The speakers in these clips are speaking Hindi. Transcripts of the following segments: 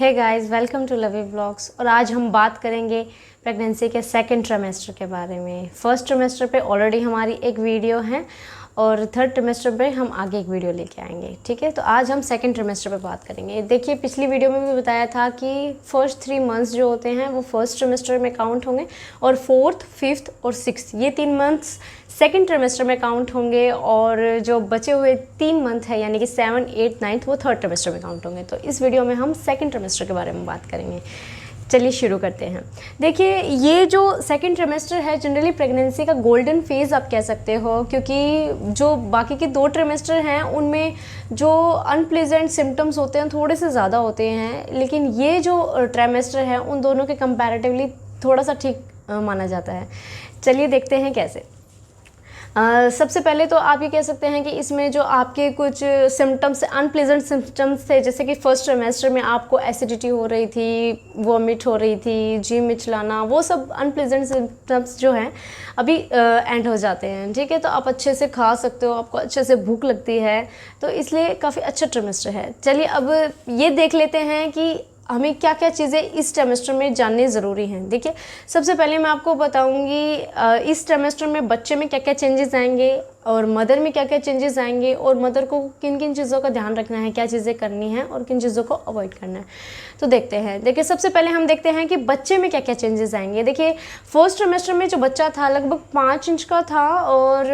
Hey guys, welcome to Lavi blogs. और आज हम बात करेंगे प्रेगनेंसी के सेकंड ट्राइमेस्टर के बारे में। फर्स्ट ट्राइमेस्टर पे ऑलरेडी हमारी एक वीडियो है और थर्ड ट्राइमेस्टर पे हम आगे एक वीडियो लेके आएंगे। ठीक है, तो आज हम सेकंड ट्राइमेस्टर पे बात करेंगे। देखिए, पिछली वीडियो में भी बताया था कि फर्स्ट 3 मंथ्स जो होते हैं वो फर्स्ट ट्राइमेस्टर में काउंट होंगे और फोर्थ, फिफ्थ और सिक्स्थ ये 3 मंथ्स सेकंड ट्राइमेस्टर में काउंट होंगे और जो बचे हुए 3 मंथ है यानी कि 7, 8, 9 वो थर्ड ट्राइमेस्टर में काउंट होंगे। तो इस वीडियो में हम सेकंड ट्राइमेस्टर के बारे में बात करेंगे। चलिए शुरू करते हैं। देखिए, ये जो सेकंड ट्राइमेस्टर है जनरली प्रेगनेंसी का गोल्डन फेज़ आप कह सकते हो, क्योंकि जो बाकी के 2 ट्राइमेस्टर हैं उनमें जो अनप्लेजेंट सिम्टम्स होते हैं थोड़े से ज़्यादा होते हैं, लेकिन ये जो ट्राइमेस्टर है उन दोनों के कंपैरेटिवली थोड़ा सा ठीक माना जाता है। चलिए देखते हैं कैसे। सबसे पहले तो आप ये कह सकते हैं कि इसमें जो आपके कुछ सिम्टम्स, अनप्लेजेंट सिम्टम्स थे, जैसे कि फर्स्ट ट्राइमेस्टर में आपको एसिडिटी हो रही थी, वॉमिट हो रही थी, जी मिचलाना, वो सब अनप्लेजेंट सिम्टम्स जो हैं अभी एंड हो जाते हैं। ठीक है, तो आप अच्छे से खा सकते हो, आपको अच्छे से भूख लगती है, तो इसलिए काफ़ी अच्छा ट्राइमेस्टर है। चलिए अब ये देख लेते हैं कि हमें क्या क्या चीज़ें इस ट्राइमेस्टर में जाननी ज़रूरी हैं। देखिए, सबसे पहले मैं आपको बताऊंगी इस ट्राइमेस्टर में बच्चे में क्या क्या चेंजेस आएंगे और मदर में क्या क्या चेंजेस आएंगे और मदर को किन किन चीज़ों का ध्यान रखना है, क्या चीज़ें करनी है और किन चीज़ों को अवॉइड करना है। तो देखते हैं। देखिए, सबसे पहले हम देखते हैं कि बच्चे में क्या क्या चेंजेस आएंगे। देखिए, फर्स्ट ट्राइमेस्टर में जो बच्चा था लगभग 5 इंच का था और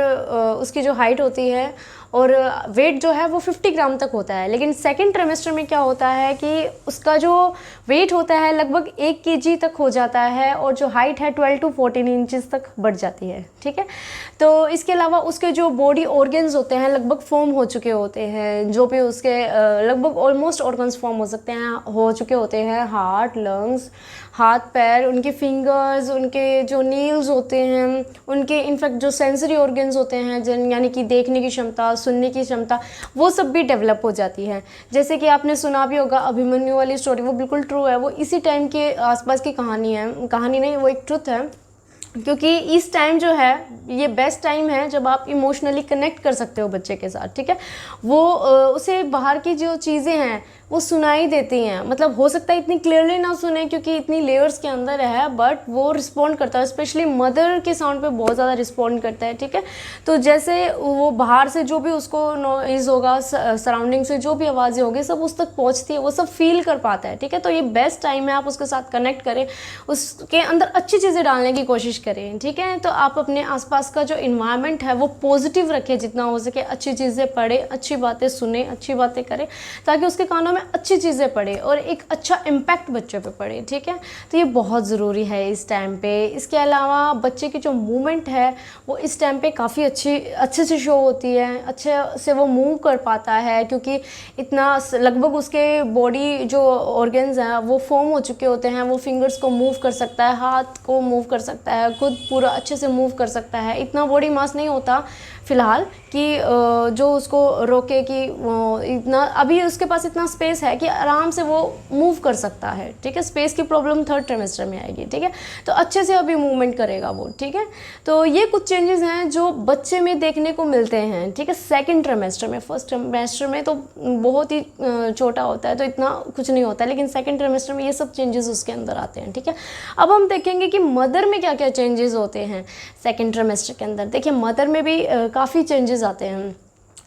उसकी जो हाइट होती है और वेट जो है वो 50 ग्राम तक होता है। लेकिन सेकंड ट्राइमेस्टर में क्या होता है कि उसका जो वेट होता है लगभग 1 kg तक हो जाता है और जो हाइट है 12 to 14 इंचज़ तक बढ़ जाती है। ठीक है, तो इसके अलावा उसके जो बॉडी ऑर्गन्स होते हैं लगभग फॉर्म हो चुके होते हैं, जो भी उसके लगभग ऑलमोस्ट ऑर्गन्स फॉर्म हो सकते हैं, हो चुके होते हैं। हार्ट, लंग्स, हाथ पैर, उनके फिंगर्स, उनके जो नील्स होते हैं, उनके इनफैक्ट जो सेंसरी ऑर्गन्स होते हैं यानी कि देखने की क्षमता, सुनने की क्षमता, वो सब भी डेवलप हो जाती है। जैसे कि आपने सुना भी होगा अभिमन्यु वाली स्टोरी, वो बिल्कुल ट्रू है। वो इसी टाइम के आसपास की कहानी है, कहानी नहीं, वो एक ट्रुथ है, क्योंकि इस टाइम जो है ये बेस्ट टाइम है जब आप इमोशनली कनेक्ट कर सकते हो बच्चे के साथ। ठीक है, वो उसे बाहर की जो चीज़ें हैं वो सुनाई देती हैं। मतलब हो सकता है इतनी क्लियरली ना सुने क्योंकि इतनी लेयर्स के अंदर है, बट वो रिस्पॉन्ड करता है, स्पेशली मदर के साउंड पे बहुत ज़्यादा रिस्पॉन्ड करता है। ठीक है, तो जैसे वो बाहर से जो भी उसको नॉइज़ होगा, सराउंडिंग से जो भी आवाज़ें होगी, सब उस तक पहुँचती है, वो सब फील कर पाता है। ठीक है, तो ये बेस्ट टाइम है, आप उसके साथ कनेक्ट करें, उसके अंदर अच्छी चीज़ें डालने की कोशिश करें। ठीक है, तो आप अपने आसपास का जो इन्वायरमेंट है वो पॉजिटिव रखें जितना हो सके, अच्छी चीज़ें पढ़े, अच्छी बातें सुने, अच्छी बातें करें, ताकि उसके कानों में अच्छी चीज़ें पढ़े और एक अच्छा इम्पैक्ट बच्चे पे पड़े। ठीक है, तो ये बहुत ज़रूरी है इस टाइम पे। इसके अलावा बच्चे की जो मूवमेंट है वो इस टाइम पे काफ़ी अच्छे से शो होती है, अच्छे से वो मूव कर पाता है, क्योंकि इतना लगभग उसके बॉडी जो ऑर्गन्स हैं वो फॉर्म हो चुके होते हैं। वो फिंगर्स को मूव कर सकता है, हाथ को मूव कर सकता है, खुद पूरा अच्छे से मूव कर सकता है। इतना बॉडी मास नहीं होता फ़िलहाल कि जो उसको रोके कि इतना, अभी उसके पास इतना स्पेस है कि आराम से वो मूव कर सकता है। ठीक है, स्पेस की प्रॉब्लम थर्ड ट्राइमेस्टर में आएगी। ठीक है, तो अच्छे से अभी मूवमेंट करेगा वो। ठीक है, तो ये कुछ चेंजेस हैं जो बच्चे में देखने को मिलते हैं। ठीक है, सेकंड ट्राइमेस्टर में। फर्स्ट ट्राइमेस्टर में तो बहुत ही छोटा होता है तो इतना कुछ नहीं होता है, लेकिन सेकंड ट्राइमेस्टर में ये सब चेंजेस उसके अंदर आते हैं। ठीक है, अब हम देखेंगे कि मदर में क्या क्या चेंजेस होते हैं सेकंड ट्राइमेस्टर के अंदर। देखिए, मदर में भी काफ़ी चेंजेस आते हैं।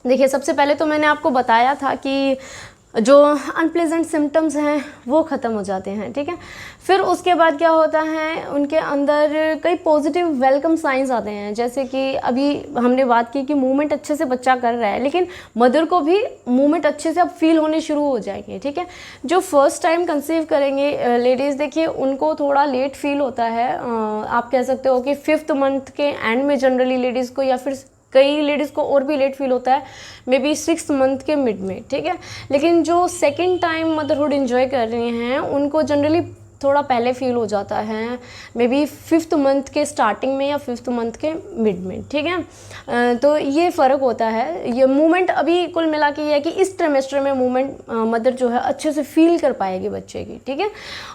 देखिए, सबसे पहले तो मैंने आपको बताया था कि जो अनप्लेजेंट सिम्टम्स हैं वो ख़त्म हो जाते हैं। ठीक है, फिर उसके बाद क्या होता है, उनके अंदर कई पॉजिटिव वेलकम साइंस आते हैं। जैसे कि अभी हमने बात की कि मूवमेंट अच्छे से बच्चा कर रहा है, लेकिन मदर को भी मूवमेंट अच्छे से अब फील होने शुरू हो जाएंगे। ठीक है, जो फर्स्ट टाइम कंसीव करेंगे लेडीज़, देखिए उनको थोड़ा लेट फील होता है। आप कह सकते हो कि 5th मंथ के एंड में जनरली लेडीज़ को, या फिर कई लेडीज़ को और भी लेट फील होता है, मे बी 6th मंथ के मिड में। ठीक है, लेकिन जो सेकंड टाइम मदरहुड एंजॉय कर रहे हैं उनको जनरली थोड़ा पहले फील हो जाता है, मे बी 5th मंथ के स्टार्टिंग में या 5th मंथ के मिड में। ठीक है, तो ये फ़र्क होता है। ये मूवमेंट अभी कुल मिला के ये है कि इस ट्राइमेस्टर में मूवमेंट मदर जो है अच्छे से फील कर पाएगी बच्चे की। ठीक है,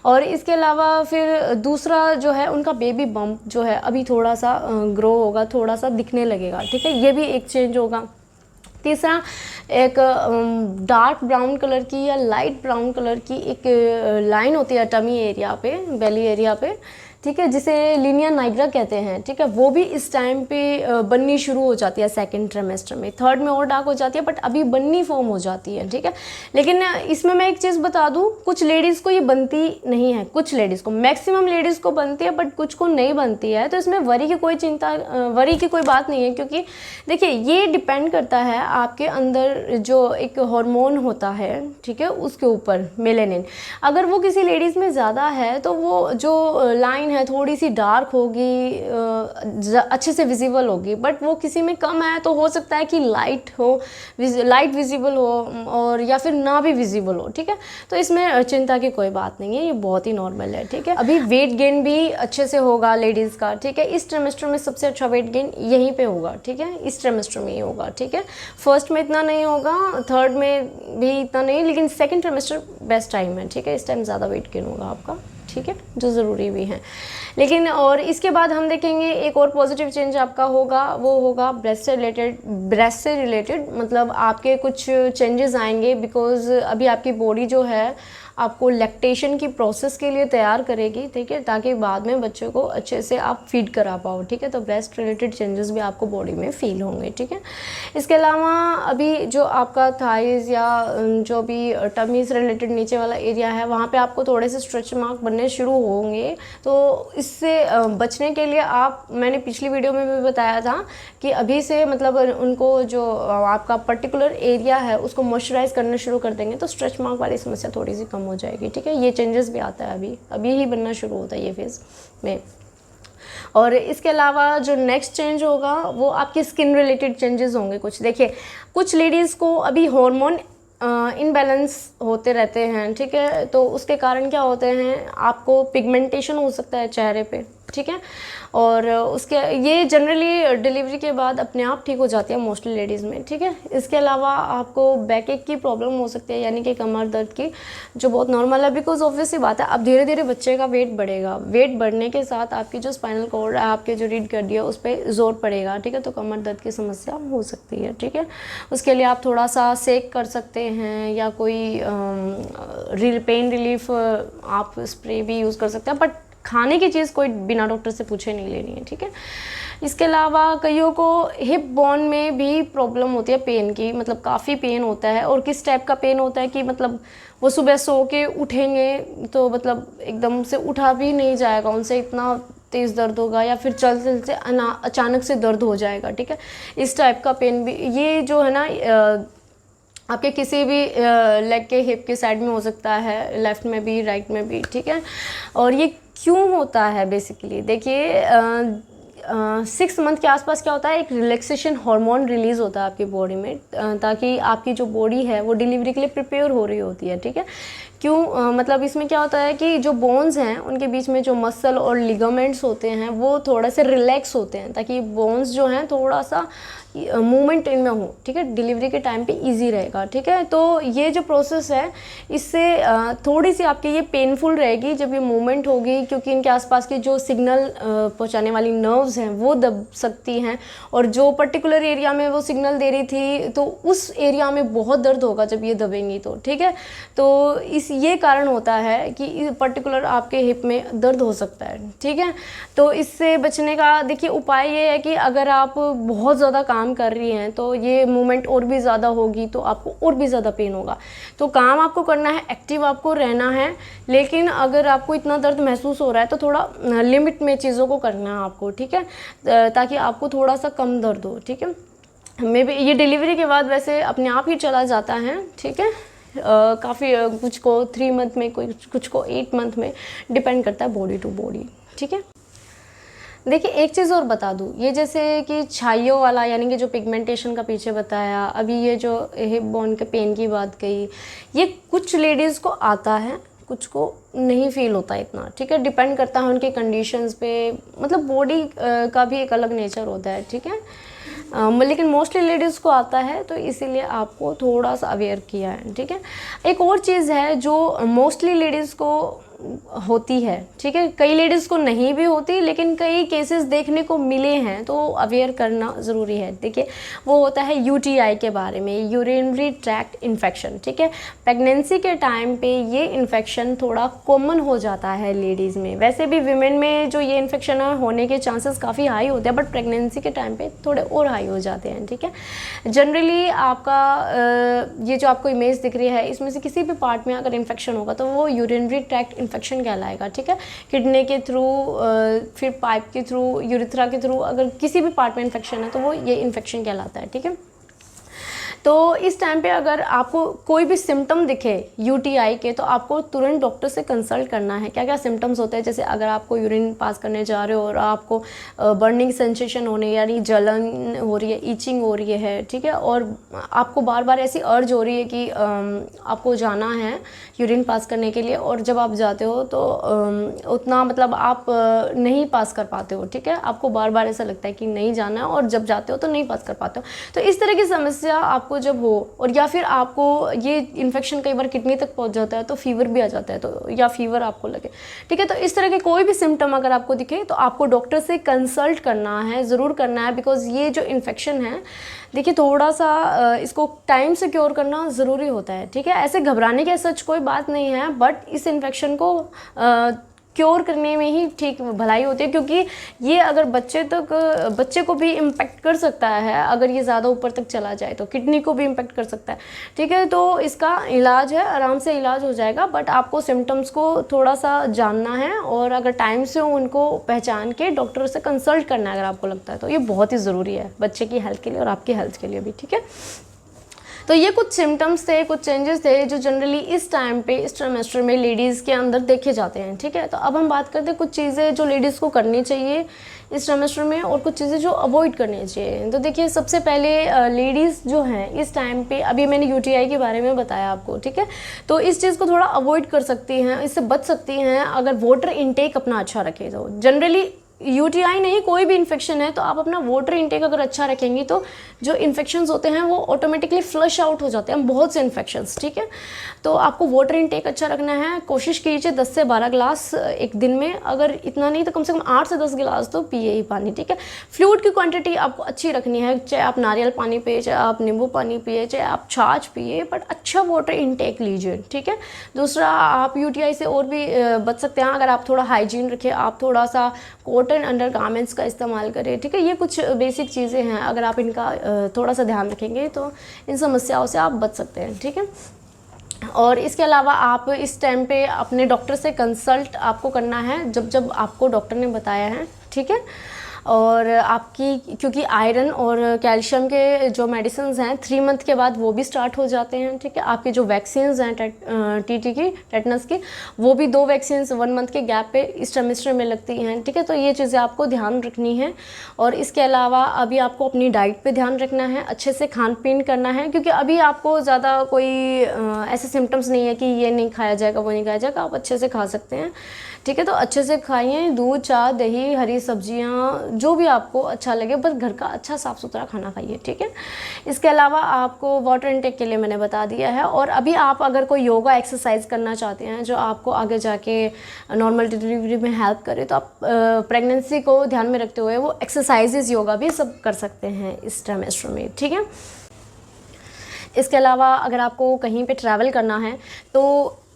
और इसके अलावा फिर दूसरा जो है उनका बेबी बम्प जो है अभी थोड़ा सा ग्रो होगा, थोड़ा सा दिखने लगेगा। ठीक है, ये भी एक चेंज होगा। तीसरा एक डार्क ब्राउन कलर की या लाइट ब्राउन कलर की एक लाइन होती है टमी एरिया पे, बेली एरिया पे, ठीक है, जिसे लिनिया नाइग्रा कहते हैं, ठीक है, वो भी इस टाइम पे बननी शुरू हो जाती है सेकंड ट्राइमेस्टर में। थर्ड में और डार्क हो जाती है, बट अभी बननी फॉर्म हो जाती है, ठीक है। लेकिन इसमें मैं एक चीज़ बता दूं, कुछ लेडीज़ को ये बनती नहीं है, कुछ लेडीज़ को, मैक्सिमम लेडीज़ को बनती है बट कुछ को नहीं बनती है। तो इसमें वरी की कोई बात नहीं है, क्योंकि देखिए ये डिपेंड करता है आपके अंदर जो एक हार्मोन होता है, ठीक है, उसके ऊपर, मेलेनिन। अगर वो किसी लेडीज़ में ज़्यादा है तो वो जो लाइन है थोड़ी सी डार्क होगी, अच्छे से विजिबल होगी, बट वो किसी में कम है तो हो सकता है कि लाइट विजिबल हो और या फिर ना भी विजिबल हो, ठीक है। तो इसमें चिंता की कोई बात नहीं है, ये बहुत ही नॉर्मल है, ठीक है। अभी वेट गेन भी अच्छे से होगा लेडीज़ का, ठीक है। इस ट्राइमेस्टर में सबसे अच्छा वेट गेन यहीं पे होगा, ठीक है, इस ट्राइमेस्टर में ही होगा, ठीक है। फर्स्ट में इतना नहीं होगा, थर्ड में भी इतना नहीं, लेकिन सेकेंड ट्राइमेस्टर बेस्ट टाइम है, ठीक है। इस टाइम ज़्यादा वेट गेन होगा आपका, ठीक है, जो ज़रूरी भी है। लेकिन और इसके बाद हम देखेंगे एक और पॉजिटिव चेंज आपका होगा, वो होगा ब्रेस्ट से रिलेटेड, मतलब आपके कुछ चेंजेस आएंगे, बिकॉज अभी आपकी बॉडी जो है आपको लैक्टेशन की प्रोसेस के लिए तैयार करेगी, ठीक है, ताकि बाद में बच्चे को अच्छे से आप फीड करा पाओ, ठीक है। तो ब्रेस्ट रिलेटेड चेंजेस भी आपको बॉडी में फील होंगे, ठीक है। इसके अलावा अभी जो आपका थाइज या जो भी टमी से रिलेटेड नीचे वाला एरिया है, वहाँ पे आपको थोड़े से स्ट्रेच मार्क बनने शुरू होंगे। तो इससे बचने के लिए मैंने पिछली वीडियो में भी बताया था कि अभी से मतलब उनको जो आपका पर्टिकुलर एरिया है उसको मॉइस्चराइज करना शुरू कर देंगे तो स्ट्रेच मार्क वाली समस्या थोड़ी सी कम हो जाएगी, ठीक है। ये चेंजेस भी आता है, अभी ही बनना शुरू होता है ये फेज़ में। और इसके अलावा जो नेक्स्ट चेंज होगा वो आपकी स्किन रिलेटेड चेंजेस होंगे कुछ। देखिए कुछ लेडीज़ को अभी हार्मोन इनबैलेंस होते रहते हैं, ठीक है, तो उसके कारण क्या होते हैं, आपको पिगमेंटेशन हो सकता है चेहरे पे, ठीक है। और उसके ये जनरली डिलीवरी के बाद अपने आप ठीक हो जाती है मोस्टली लेडीज़ में, ठीक है। इसके अलावा आपको बैक एक की प्रॉब्लम हो सकती है, यानी कि कमर दर्द की, जो बहुत नॉर्मल है, बिकॉज ऑब्वियस सी बात है अब धीरे धीरे बच्चे का वेट बढ़ेगा, वेट बढ़ने के साथ आपकी जो स्पाइनल कॉर्ड है, आपके जो रीढ़ की हड्डी है, उस पर जोर पड़ेगा, ठीक है। तो कमर दर्द की समस्या हो सकती है, ठीक है। उसके लिए आप थोड़ा सा सेक कर सकते हैं या कोई पेन रिलीफ आप स्प्रे भी यूज़ कर सकते हैं, बट खाने की चीज़ कोई बिना डॉक्टर से पूछे नहीं लेनी है, ठीक है। इसके अलावा कईयों को हिप बोन में भी प्रॉब्लम होती है पेन की, मतलब काफ़ी पेन होता है। और किस टाइप का पेन होता है कि मतलब वो सुबह सो के उठेंगे तो मतलब एकदम से उठा भी नहीं जाएगा उनसे, इतना तेज़ दर्द होगा, या फिर चलते चलते अचानक से दर्द हो जाएगा, ठीक है। इस टाइप का पेन भी, ये जो है ना आपके किसी भी लेग के हिप के साइड में हो सकता है, लेफ़्ट में भी राइट में भी, ठीक है। और ये क्यों होता है बेसिकली, देखिए 6 मंथ के आसपास क्या होता है, एक रिलैक्सेशन हार्मोन रिलीज़ होता है आपकी बॉडी में, ताकि आपकी जो बॉडी है वो डिलीवरी के लिए प्रिपेयर हो रही होती है, ठीक है। क्यों मतलब इसमें क्या होता है कि जो बोन्स हैं उनके बीच में जो मसल और लिगामेंट्स होते हैं वो थोड़ा से रिलैक्स होते हैं, ताकि बोन्स जो हैं थोड़ा सा मूवमेंट इनमें हो, ठीक है, डिलीवरी के टाइम पे इजी रहेगा, ठीक है। तो ये जो प्रोसेस है इससे थोड़ी सी आपकी ये पेनफुल रहेगी जब ये मूवमेंट होगी, क्योंकि इनके आसपास के जो सिग्नल पहुंचाने वाली नर्व्स हैं वो दब सकती हैं, और जो पर्टिकुलर एरिया में वो सिग्नल दे रही थी तो उस एरिया में बहुत दर्द होगा जब ये दबेंगी तो, ठीक है। तो ये कारण होता है कि पर्टिकुलर आपके हिप में दर्द हो सकता है, ठीक है। तो इससे बचने का देखिए उपाय ये है कि अगर आप बहुत ज़्यादा काम कर रही हैं तो ये मूवमेंट और भी ज़्यादा होगी तो आपको और भी ज़्यादा पेन होगा। तो काम आपको करना है, एक्टिव आपको रहना है, लेकिन अगर आपको इतना दर्द महसूस हो रहा है तो थोड़ा लिमिट में चीज़ों को करना है आपको, ठीक है, ताकि आपको थोड़ा सा कम दर्द हो, ठीक है। मे बी ये डिलीवरी के बाद वैसे अपने आप ही चला जाता है, ठीक है। काफ़ी कुछ को 3 मंथ में, कुछ को 8 मंथ में, डिपेंड करता है बॉडी टू बॉडी, ठीक है। देखिए एक चीज़ और बता दूँ, ये जैसे कि छाइयों वाला यानी कि जो पिगमेंटेशन का पीछे बताया, अभी ये जो हिप बोन के पेन की बात कही, ये कुछ लेडीज़ को आता है, कुछ को नहीं फील होता इतना, ठीक है। डिपेंड करता है उनके कंडीशंस पे, मतलब बॉडी का भी एक अलग नेचर होता है, ठीक है। लेकिन मोस्टली लेडीज़ को आता है, तो इसीलिए आपको थोड़ा सा अवेयर किया है, ठीक है। एक और चीज़ है जो मोस्टली लेडीज़ को होती है, ठीक है। कई लेडीज़ को नहीं भी होती, लेकिन कई केसेस देखने को मिले हैं, तो अवेयर करना ज़रूरी है। देखिए वो होता है यूटीआई के बारे में, यूरिनरी ट्रैक्ट इन्फेक्शन, ठीक है। प्रेगनेंसी के टाइम पे ये इन्फेक्शन थोड़ा कॉमन हो जाता है लेडीज़ में। वैसे भी विमेन में जो ये इन्फेक्शन होने के चांसेस काफ़ी हाई होते हैं, बट प्रेगनेंसी के टाइम पे थोड़े और हाई हो जाते हैं, ठीक है। जनरली आपका ये जो आपको इमेज दिख रही है, इसमें से किसी भी पार्ट में अगर इन्फेक्शन होगा तो वो यूरिनरी ट्रैक्ट इन्फेक्शन कहलाएगा, ठीक है। किडनी के थ्रू, फिर पाइप के थ्रू, यूरिथ्रा के थ्रू अगर किसी भी पार्ट में इन्फेक्शन है तो वो ये इन्फेक्शन कहलाता है, ठीक है। तो इस टाइम पे अगर आपको कोई भी सिम्टम दिखे यूटीआई के, तो आपको तुरंत डॉक्टर से कंसल्ट करना है। क्या क्या सिम्टम्स होते हैं, जैसे अगर आपको यूरिन पास करने जा रहे हो और आपको बर्निंग सेंसेशन होने, यानी जलन हो रही है, ईचिंग हो रही है, ठीक है, और आपको बार बार ऐसी अर्ज हो रही है कि आपको जाना है यूरिन पास करने के लिए, और जब आप जाते हो तो उतना मतलब आप नहीं पास कर पाते हो, ठीक है। आपको बार बार ऐसा लगता है कि नहीं जाना है, और जब जाते हो तो नहीं पास कर पाते हो। तो इस तरह की समस्या आपको जब हो, और या फिर आपको ये इन्फेक्शन कई बार किडनी तक पहुंच जाता है तो फीवर भी आ जाता है, तो या फीवर आपको लगे, ठीक है। तो इस तरह के कोई भी सिम्टम अगर आपको दिखे तो आपको डॉक्टर से कंसल्ट करना है, ज़रूर करना है, बिकॉज ये जो इन्फेक्शन है, देखिए थोड़ा सा इसको टाइम से क्योर करना ज़रूरी होता है, ठीक है। ऐसे घबराने की सच कोई बात नहीं है, बट इस इन्फेक्शन को क्योर करने में ही ठीक भलाई होती है, क्योंकि ये अगर बच्चे को भी इम्पेक्ट कर सकता है। अगर ये ज़्यादा ऊपर तक चला जाए तो किडनी को भी इम्पेक्ट कर सकता है, ठीक है। तो इसका इलाज है, आराम से इलाज हो जाएगा, बट आपको सिम्टम्स को थोड़ा सा जानना है, और अगर टाइम से उनको पहचान के डॉक्टर से कंसल्ट करना है अगर आपको लगता है तो। ये बहुत ही ज़रूरी है बच्चे की हेल्थ के लिए और आपकी हेल्थ के लिए भी, ठीक है। तो ये कुछ सिम्टम्स थे, कुछ चेंजेस थे जो जनरली इस टाइम पे, इस ट्राइमेस्टर में लेडीज़ के अंदर देखे जाते हैं, ठीक है। तो अब हम बात करते हैं कुछ चीज़ें जो लेडीज़ को करनी चाहिए इस ट्राइमेस्टर में, और कुछ चीज़ें जो अवॉइड करनी चाहिए। तो देखिए सबसे पहले लेडीज़ जो हैं इस टाइम पे, अभी मैंने यूटीआई के बारे में बताया आपको, ठीक है। तो इस चीज़ को थोड़ा अवॉइड कर सकती हैं, इससे बच सकती हैं अगर वाटर इनटेक अपना अच्छा रखें तो। जनरली यूटीआई नहीं, कोई भी इन्फेक्शन है तो आप अपना वाटर इनटेक अगर अच्छा रखेंगी तो जो इन्फेक्शंस होते हैं वो ऑटोमेटिकली फ्लश आउट हो जाते हैं, बहुत से इन्फेक्शंस, ठीक है। तो आपको वाटर इनटेक अच्छा रखना है। कोशिश कीजिए 10 से 12 गिलास एक दिन में, अगर इतना नहीं तो कम से कम 8 से 10 गिलास तो पिए ही पानी, ठीक है। फ्लूइड की क्वांटिटी आपको अच्छी रखनी है, चाहे आप नारियल पानी पिए, चाहे आप नींबू पानी पिए, चाहे आप छाछ पिए, बट अच्छा वाटर इनटेक लीजिए, ठीक है। दूसरा, आप यूटीआई से और भी बच सकते हैं अगर आप थोड़ा हाइजीन रखें, आप थोड़ा सा कॉटन अंडर गारमेंट्स का इस्तेमाल करें, ठीक है। ये कुछ बेसिक चीज़ें हैं, अगर आप इनका थोड़ा सा ध्यान रखेंगे तो इन समस्याओं से आप बच सकते हैं, ठीक है। और इसके अलावा आप इस टाइम पे अपने डॉक्टर से कंसल्ट आपको करना है जब जब आपको डॉक्टर ने बताया है, ठीक है। और आपकी, क्योंकि आयरन और कैल्शियम के जो मेडिसिन हैं 3 मंथ के बाद वो भी स्टार्ट हो जाते हैं, ठीक है। आपके जो वैक्सीन्स हैं टीटी की, टेटनस की, वो भी 2 वैक्सीन्स 1 मंथ के गैप पे इस ट्राइमेस्टर में लगती हैं, ठीक है। तो ये चीज़ें आपको ध्यान रखनी है। और इसके अलावा अभी आपको अपनी डाइट पे ध्यान रखना है, अच्छे से खान पीन करना है, क्योंकि अभी आपको ज़्यादा कोई ऐसे सिम्टम्स नहीं है कि ये नहीं खाया जाएगा, वो नहीं खाया जाएगा, आप अच्छे से खा सकते हैं, ठीक है। तो अच्छे से खाइए, दूध, चाय, दही, हरी सब्जियां, जो भी आपको अच्छा लगे, बस घर का अच्छा साफ़ सुथरा खाना खाइए, ठीक है। इसके अलावा आपको वाटर इनटेक के लिए मैंने बता दिया है। और अभी आप अगर कोई योगा एक्सरसाइज करना चाहते हैं जो आपको आगे जाके नॉर्मल डिलीवरी में हेल्प करे, तो आप प्रेगनेंसी को ध्यान में रखते हुए वो एक्सरसाइजेज, योगा भी सब कर सकते हैं इस ट्राइमेस्टर में, ठीक है। इसके अलावा अगर आपको कहीं पे ट्रैवल करना है तो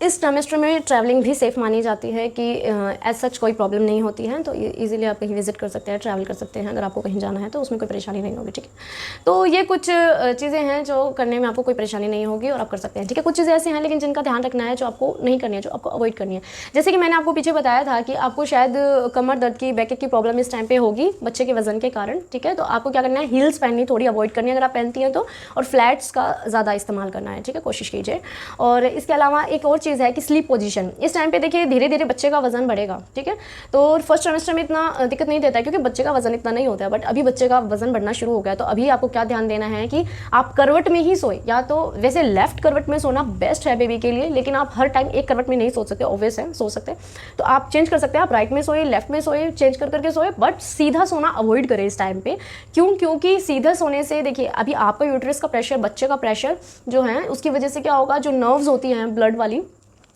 इस ट्राइमेस्टर में ट्रैवलिंग भी सेफ़ मानी जाती है कि एज सच कोई प्रॉब्लम नहीं होती है, तो इजीली आप कहीं विजिट कर सकते हैं, ट्रैवल कर सकते हैं। अगर आपको कहीं जाना है तो उसमें कोई परेशानी नहीं होगी, ठीक है। तो ये कुछ चीज़ें हैं जो करने में आपको कोई परेशानी नहीं होगी और आप कर सकते हैं, ठीक है। कुछ चीज़ें ऐसी हैं लेकिन जिनका ध्यान रखना है, जो आपको नहीं करनी है, जो आपको अवॉइड करनी है। जैसे कि मैंने आपको पीछे बताया था कि आपको शायद कमर दर्द की, बैक की प्रॉब्लम इस टाइम पर होगी बच्चे के वजन के कारण, ठीक है। तो आपको क्या करना है, हील्स पहननी थोड़ी अवॉइड करनी है अगर आप पहनती हैं तो, और फ्लैट्स का ज़्यादा इस्तेमाल करना है, ठीक है, कोशिश कीजिए। और इसके अलावा एक और चीज़ है कि स्लीप पोजीशन। इस टाइम पे देखिए धीरे धीरे बच्चे का वजन बढ़ेगा, ठीक है। तो फर्स्ट ट्राइमेस्टर में इतना दिक्कत नहीं देता है क्योंकि बच्चे का वजन इतना नहीं होता है, बट अभी बच्चे का वजन बढ़ना शुरू हो गया। तो अभी आपको क्या ध्यान देना है कि आप करवट में ही सोए, या तो वैसे लेफ्ट करवट में सोना बेस्ट है बेबी के लिए, लेकिन आप हर टाइम एक करवट में नहीं सो सकते, ऑब्वियस है, सो सकते तो आप चेंज कर सकते हैं, आप राइट में सोए, लेफ्ट में सोए, चेंज कर करके सोए, बट सीधा सोना अवॉइड करें इस टाइम पे। क्यों? क्योंकि सीधा सोने से देखिए अभी आपका यूट्रस का प्रेशर, बच्चे का प्रेशर जो है, उसकी वजह से क्या होगा, जो नर्व्स होती हैं ब्लड वाली,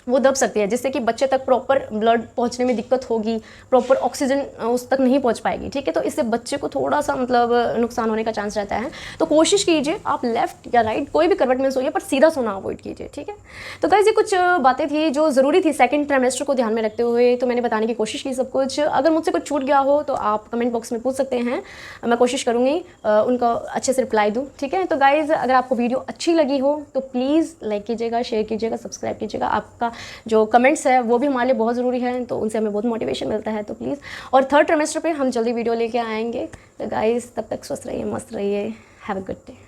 वो दब सकती है, जिससे कि बच्चे तक प्रॉपर ब्लड पहुंचने में दिक्कत होगी, प्रॉपर ऑक्सीजन उस तक नहीं पहुंच पाएगी, ठीक है। तो इससे बच्चे को थोड़ा सा मतलब नुकसान होने का चांस रहता है। तो कोशिश कीजिए आप लेफ्ट या राइट कोई भी करवट में सोइए, पर सीधा सोना अवॉइड कीजिए, ठीक है। तो गाइस ये कुछ बातें थी जो ज़रूरी थी सेकंड ट्राइमेस्टर को ध्यान में रखते हुए, तो मैंने बताने की कोशिश की सब कुछ। अगर मुझसे कुछ छूट गया हो तो आप कमेंट बॉक्स में पूछ सकते हैं, मैं कोशिश करूँगी उनका अच्छे से रिप्लाई दूँ, ठीक है। तो गाइज़ अगर आपको वीडियो अच्छी लगी हो तो प्लीज़ लाइक कीजिएगा, शेयर कीजिएगा, सब्सक्राइब कीजिएगा। आपका जो कमेंट्स है वो भी हमारे लिए बहुत ज़रूरी है, तो उनसे हमें बहुत मोटिवेशन मिलता है। तो प्लीज़, और थर्ड ट्राइमेस्टर पे हम जल्दी वीडियो लेके आएंगे। तो गाइज़ तब तक स्वस्थ रहिए, मस्त रहिए, हैव अ गुड डे।